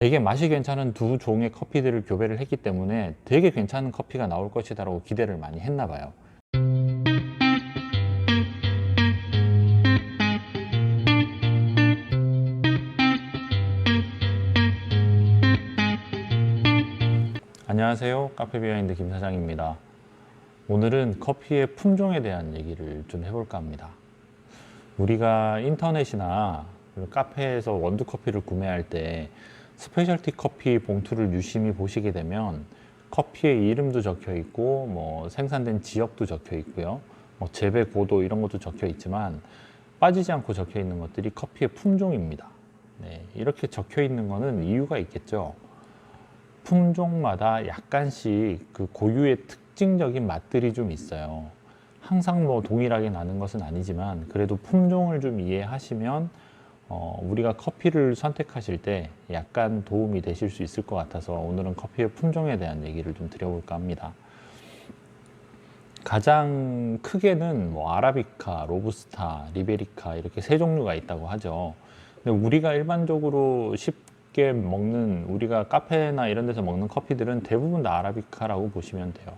되게 맛이 괜찮은 두 종의 커피들을 교배를 했기 때문에 되게 괜찮은 커피가 나올 것이다라고 기대를 많이 했나 봐요. 안녕하세요. 카페비하인드 김 사장입니다. 오늘은 커피의 품종에 대한 얘기를 좀 해볼까 합니다. 우리가 인터넷이나 카페에서 원두 커피를 구매할 때 스페셜티 커피 봉투를 유심히 보시게 되면 커피의 이름도 적혀 있고 생산된 지역도 적혀 있고요. 재배 고도 이런 것도 적혀 있지만 빠지지 않고 적혀 있는 것들이 커피의 품종입니다. 네, 이렇게 적혀 있는 거는 이유가 있겠죠. 품종마다 약간씩 그 고유의 특징적인 맛들이 좀 있어요. 항상 동일하게 나는 것은 아니지만 그래도 품종을 좀 이해하시면 우리가 커피를 선택하실 때 약간 도움이 되실 수 있을 것 같아서 오늘은 커피의 품종에 대한 얘기를 좀 드려볼까 합니다. 가장 크게는 아라비카, 로부스타, 리베리카 이렇게 세 종류가 있다고 하죠. 근데 우리가 일반적으로 쉽게 먹는, 우리가 카페나 이런 데서 먹는 커피들은 대부분 다 아라비카라고 보시면 돼요.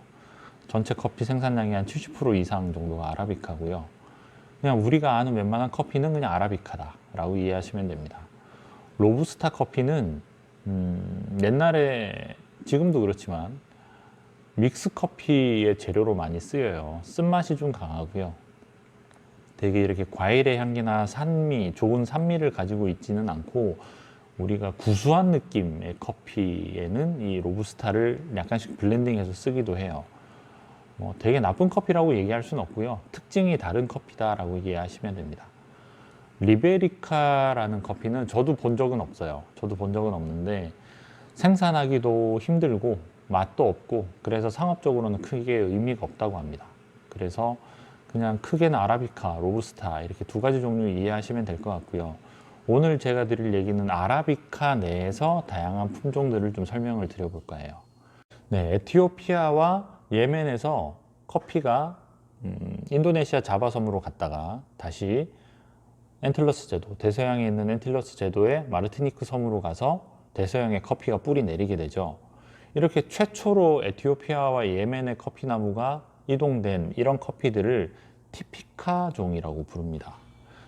전체 커피 생산량의 한 70% 이상 정도가 아라비카고요. 그냥 우리가 아는 웬만한 커피는 그냥 아라비카다 라고 이해하시면 됩니다. 로부스타 커피는 옛날에, 지금도 그렇지만 믹스 커피의 재료로 많이 쓰여요. 쓴맛이 좀 강하고요. 되게 이렇게 과일의 향기나 산미, 좋은 산미를 가지고 있지는 않고 우리가 구수한 느낌의 커피에는 이 로부스타를 약간씩 블렌딩해서 쓰기도 해요. 되게 나쁜 커피라고 얘기할 수는 없고요. 특징이 다른 커피다라고 이해하시면 됩니다. 리베리카라는 커피는 저도 본 적은 없어요. 저도 본 적은 없는데 생산하기도 힘들고 맛도 없고 그래서 상업적으로는 크게 의미가 없다고 합니다. 그래서 그냥 크게는 아라비카, 로부스타 이렇게 두 가지 종류 이해하시면 될 것 같고요. 오늘 제가 드릴 얘기는 아라비카 내에서 다양한 품종들을 좀 설명을 드려볼 거예요. 네, 에티오피아와 예멘에서 커피가 인도네시아 자바섬으로 갔다가 다시 엔틸러스 제도, 대서양에 있는 엔틸러스 제도의 마르티니크 섬으로 가서 대서양에 커피가 뿌리 내리게 되죠. 이렇게 최초로 에티오피아와 예멘의 커피나무가 이동된 이런 커피들을 티피카 종이라고 부릅니다.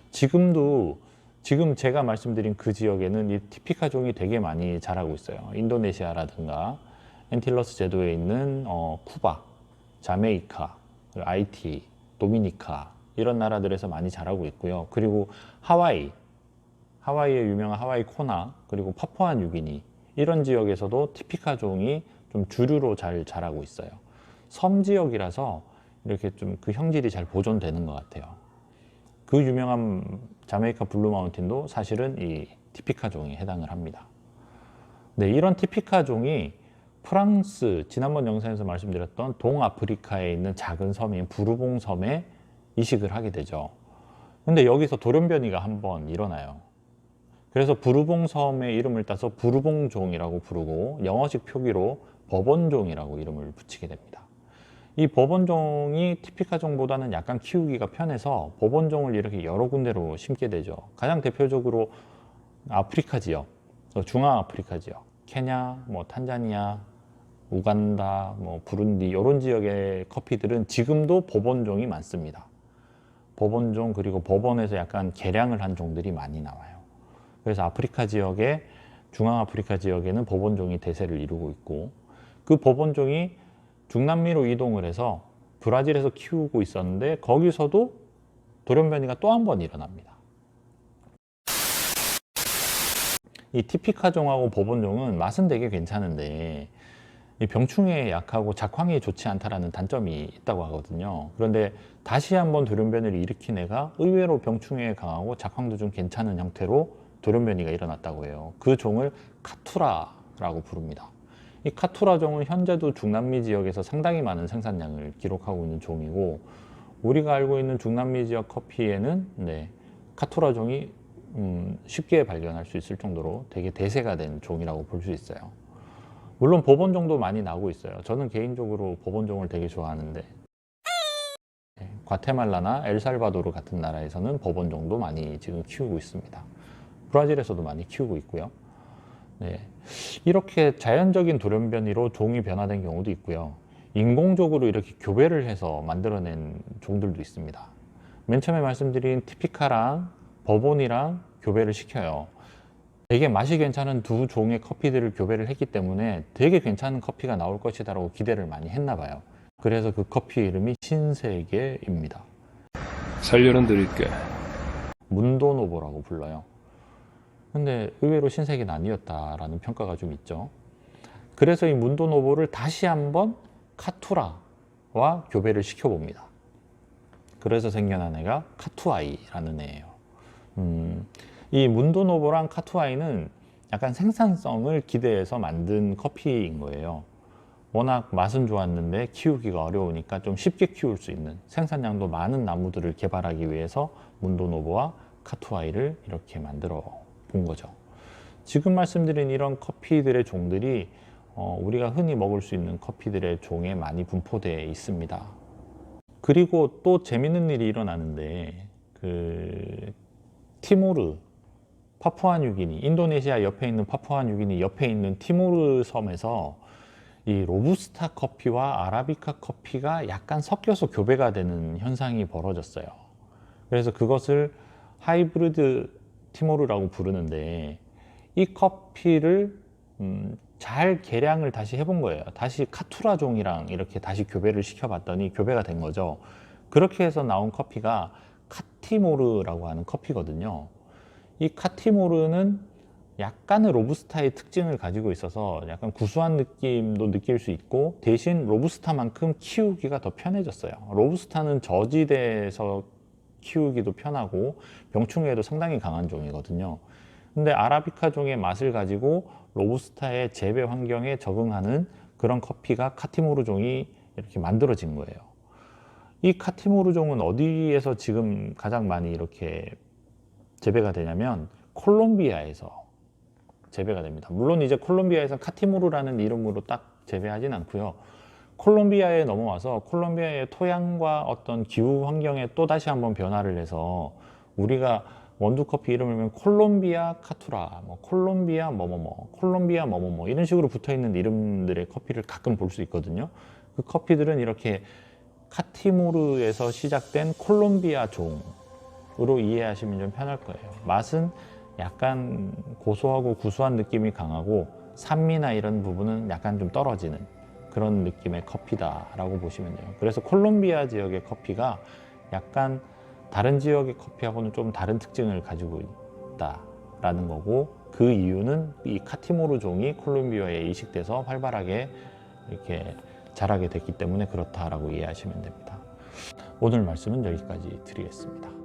지금 제가 말씀드린 그 지역에는 이 티피카 종이 되게 많이 자라고 있어요. 인도네시아라든가 엔틸러스 제도에 있는 쿠바, 자메이카, 아이티, 도미니카 이런 나라들에서 많이 자라고 있고요. 그리고 하와이의 유명한 하와이 코나 그리고 파푸아뉴기니 이런 지역에서도 티피카 종이 좀 주류로 잘 자라고 있어요. 섬 지역이라서 이렇게 좀 그 형질이 잘 보존되는 것 같아요. 그 유명한 자메이카 블루 마운틴도 사실은 이 티피카 종에 해당을 합니다. 네, 이런 티피카 종이 프랑스, 지난번 영상에서 말씀드렸던 동아프리카에 있는 작은 섬인 부르봉 섬에 이식을 하게 되죠. 근데 여기서 돌연변이가 한번 일어나요. 그래서 부르봉 섬의 이름을 따서 부르봉종이라고 부르고 영어식 표기로 버번종이라고 이름을 붙이게 됩니다. 이 버번종이 티피카종보다는 약간 키우기가 편해서 버번종을 이렇게 여러 군데로 심게 되죠. 가장 대표적으로 아프리카 지역, 중앙아프리카 지역, 케냐, 탄자니아, 우간다, 부룬디 이런 지역의 커피들은 지금도 버번종이 많습니다. 버번종 그리고 버번에서 약간 개량을 한 종들이 많이 나와요. 그래서 아프리카 지역에 중앙아프리카 지역에는 버번종이 대세를 이루고 있고 그 버번종이 중남미로 이동을 해서 브라질에서 키우고 있었는데 거기서도 돌연변이가 또 한 번 일어납니다. 이 티피카종하고 버번종은 맛은 되게 괜찮은데 이 병충해에 약하고 작황이 좋지 않다라는 단점이 있다고 하거든요. 그런데 다시 한번 돌연변이를 일으킨 애가 의외로 병충해에 강하고 작황도 좀 괜찮은 형태로 돌연변이가 일어났다고 해요. 그 종을 카투라라고 부릅니다. 이 카투라 종은 현재도 중남미 지역에서 상당히 많은 생산량을 기록하고 있는 종이고 우리가 알고 있는 중남미 지역 커피에는 카투라 종이 쉽게 발견할 수 있을 정도로 되게 대세가 된 종이라고 볼 수 있어요. 물론 버번종도 많이 나오고 있어요. 저는 개인적으로 버번종을 되게 좋아하는데 과테말라나 엘살바도르 같은 나라에서는 버번종도 많이 지금 키우고 있습니다. 브라질에서도 많이 키우고 있고요. 네. 이렇게 자연적인 돌연변이로 종이 변화된 경우도 있고요. 인공적으로 이렇게 교배를 해서 만들어낸 종들도 있습니다. 맨 처음에 말씀드린 티피카랑 버본이랑 교배를 시켜요. 되게 맛이 괜찮은 두 종의 커피들을 교배를 했기 때문에 되게 괜찮은 커피가 나올 것이다라고 기대를 많이 했나 봐요. 그래서 그 커피 이름이 신세계입니다. 살려는 드릴게. 문도노보라고 불러요. 근데 의외로 신세계는 아니었다라는 평가가 좀 있죠. 그래서 이 문도노보를 다시 한번 카투라와 교배를 시켜봅니다. 그래서 생겨난 애가 카투아이라는 애예요. 이 문도노보랑 카투아이는 약간 생산성을 기대해서 만든 커피인 거예요. 워낙 맛은 좋았는데 키우기가 어려우니까 좀 쉽게 키울 수 있는 생산량도 많은 나무들을 개발하기 위해서 문도노보와 카투아이를 이렇게 만들어 본 거죠. 지금 말씀드린 이런 커피들의 종들이 우리가 흔히 먹을 수 있는 커피들의 종에 많이 분포되어 있습니다. 그리고 또 재밌는 일이 일어나는데 티모르, 파푸아뉴기니, 인도네시아 옆에 있는 파푸아뉴기니 옆에 있는 티모르 섬에서 이 로부스타 커피와 아라비카 커피가 약간 섞여서 교배가 되는 현상이 벌어졌어요. 그래서 그것을 하이브리드 티모르라고 부르는데 이 커피를 잘 개량을 다시 해본 거예요. 다시 카투라 종이랑 이렇게 다시 교배를 시켜봤더니 교배가 된 거죠. 그렇게 해서 나온 커피가 카티모르라고 하는 커피거든요. 이 카티모르는 약간의 로부스타의 특징을 가지고 있어서 약간 구수한 느낌도 느낄 수 있고 대신 로부스타만큼 키우기가 더 편해졌어요. 로부스타는 저지대에서 키우기도 편하고 병충해에도 상당히 강한 종이거든요. 근데 아라비카 종의 맛을 가지고 로부스타의 재배 환경에 적응하는 그런 커피가 카티모르 종이 이렇게 만들어진 거예요. 이 카티모르 종은 어디에서 지금 가장 많이 이렇게 재배가 되냐면 콜롬비아에서 재배가 됩니다. 물론 이제 콜롬비아에서 카티모르라는 이름으로 딱 재배하진 않고요. 콜롬비아에 넘어와서 콜롬비아의 토양과 어떤 기후 환경에 또 다시 한번 변화를 해서 우리가 원두 커피 이름을 보면 콜롬비아 카투라, 콜롬비아 뭐뭐뭐, 콜롬비아 뭐뭐뭐 이런 식으로 붙어 있는 이름들의 커피를 가끔 볼 수 있거든요. 그 커피들은 이렇게 카티모르에서 시작된 콜롬비아 종으로 이해하시면 좀 편할 거예요. 맛은 약간 고소하고 구수한 느낌이 강하고 산미나 이런 부분은 약간 좀 떨어지는 그런 느낌의 커피다라고 보시면 돼요. 그래서 콜롬비아 지역의 커피가 약간 다른 지역의 커피하고는 좀 다른 특징을 가지고 있다라는 거고 그 이유는 이 카티모르 종이 콜롬비아에 이식돼서 활발하게 이렇게 자라게 됐기 때문에 그렇다라고 이해하시면 됩니다. 오늘 말씀은 여기까지 드리겠습니다.